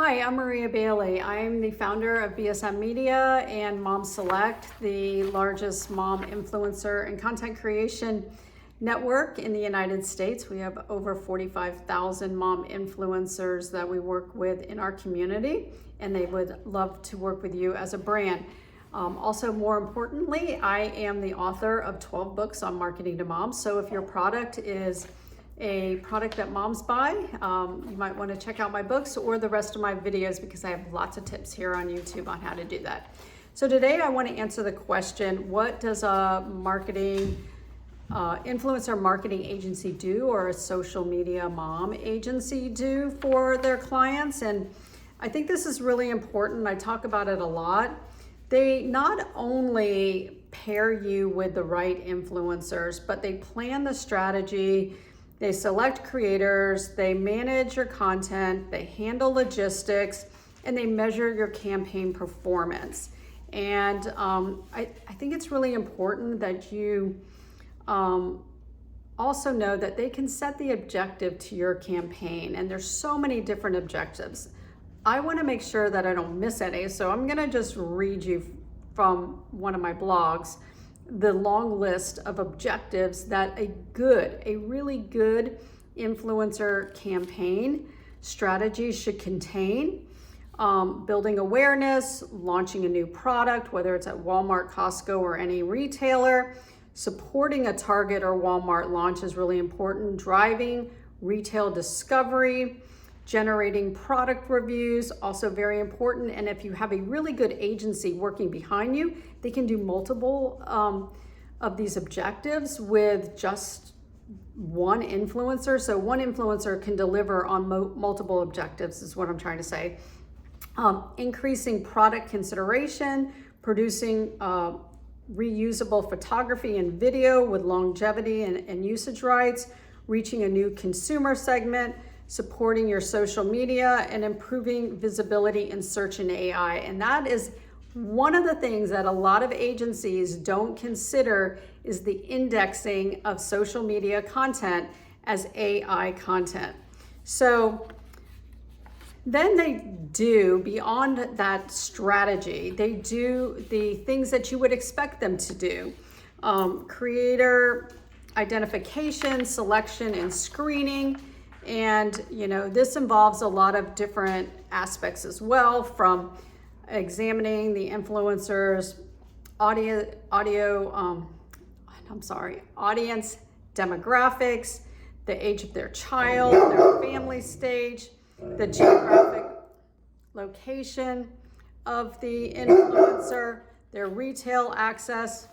Hi, I'm Maria Bailey. I'm the founder of BSM Media and MomSelect, the largest mom influencer and content creation network in the United States. We have over 45,000 mom influencers that we work with in our community, and they would love to work with you as a brand. Also, more importantly, I am the author of 12 books on marketing to moms. So if your product is a product that moms buy, you might want to check out my books or the rest of my videos because I have lots of tips here on YouTube on how to do that. So today I want to answer the question, what does a influencer marketing agency do, or a social media mom agency do for their clients? And I think this is really important. I talk about it a lot. They not only pair you with the right influencers, but they plan the strategy, they select creators, they manage your content, they handle logistics, and they measure your campaign performance. And I think it's really important that you also know that they can set the objective to your campaign, and there's so many different objectives. I want to make sure that I don't miss any, so I'm going to just read you from one of my blogs the long list of objectives that a really good influencer campaign strategy should contain. Building awareness, launching a new product, whether it's at Walmart, Costco, or any retailer. Supporting a Target or Walmart launch is really important. Driving retail discovery. Generating product reviews, also very important. And if you have a really good agency working behind you, they can do multiple of these objectives with just one influencer. So one influencer can deliver on multiple objectives is what I'm trying to say. Increasing product consideration, producing reusable photography and video with longevity and usage rights, reaching a new consumer segment, supporting your social media, and improving visibility in search and AI. And that is one of the things that a lot of agencies don't consider, is the indexing of social media content as AI content. So then they do, beyond that strategy, they do the things that you would expect them to do. Creator identification, selection, and screening. And this involves a lot of different aspects as well, from examining the influencers' audience demographics, the age of their child, their family stage, the geographic location of the influencer, their retail access,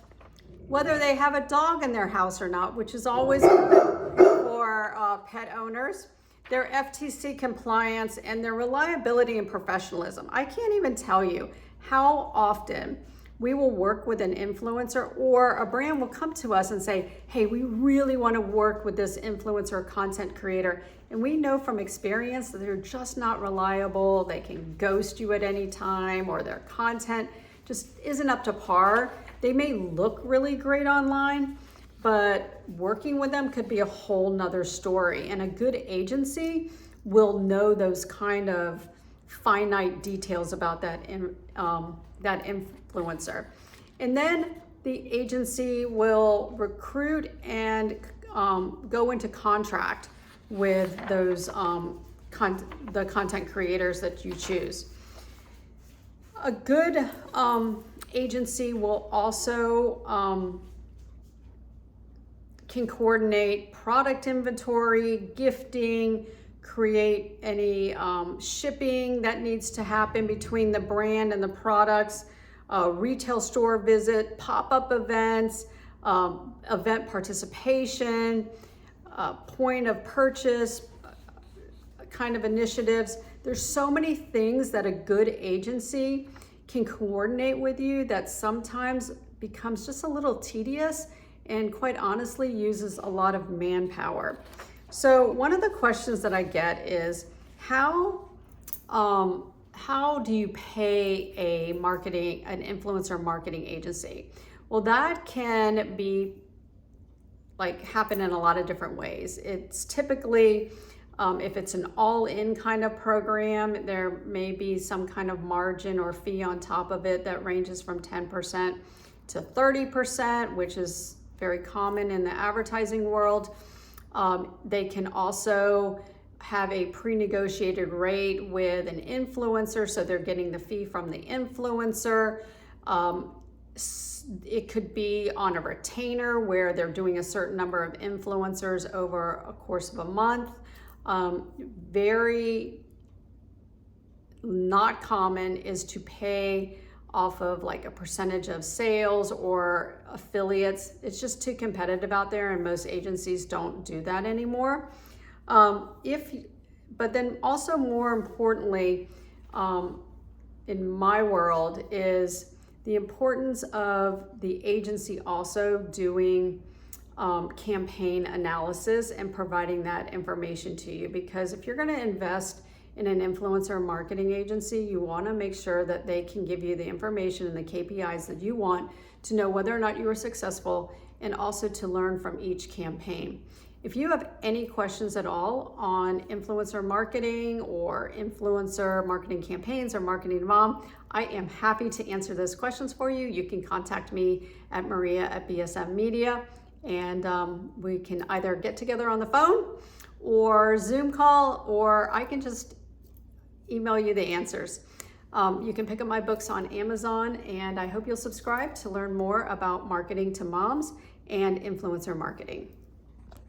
whether they have a dog in their house or not, which is always good for pet owners, their FTC compliance, and their reliability and professionalism. I can't even tell you how often we will work with an influencer, or a brand will come to us and say, hey, we really want to work with this influencer or content creator. And we know from experience that they're just not reliable. They can ghost you at any time, or their content just isn't up to par. They may look really great online, but working with them could be a whole nother story. And a good agency will know those kind of finite details about that influencer. And then the agency will recruit and go into contract with those the content creators that you choose. A good agency will also can coordinate product inventory, gifting, create any shipping that needs to happen between the brand and the products, retail store visit, pop-up events, event participation, point of purchase kind of initiatives. There's so many things that a good agency can coordinate with you that sometimes becomes just a little tedious, and quite honestly uses a lot of manpower. So one of the questions that I get is, how do you pay an influencer marketing agency? Well, that can be happen in a lot of different ways. It's typically If it's an all-in kind of program, there may be some kind of margin or fee on top of it that ranges from 10% to 30%, which is very common in the advertising world. They can also have a pre-negotiated rate with an influencer, so they're getting the fee from the influencer. It could be on a retainer where they're doing a certain number of influencers over a course of a month. Very not common is to pay off of like a percentage of sales or affiliates. It's just too competitive out there, and most agencies don't do that anymore. But then also more importantly, in my world, is the importance of the agency also doing campaign analysis and providing that information to you. Because if you're going to invest in an influencer marketing agency, you want to make sure that they can give you the information and the KPIs that you want to know whether or not you are successful, and also to learn from each campaign. If you have any questions at all on influencer marketing or influencer marketing campaigns or marketing to mom, I am happy to answer those questions for you. You can contact me at Maria@BSM Media, and we can either get together on the phone or Zoom call, or I can just email you the answers. You can pick up my books on Amazon, and I hope you'll subscribe to learn more about marketing to moms and influencer marketing.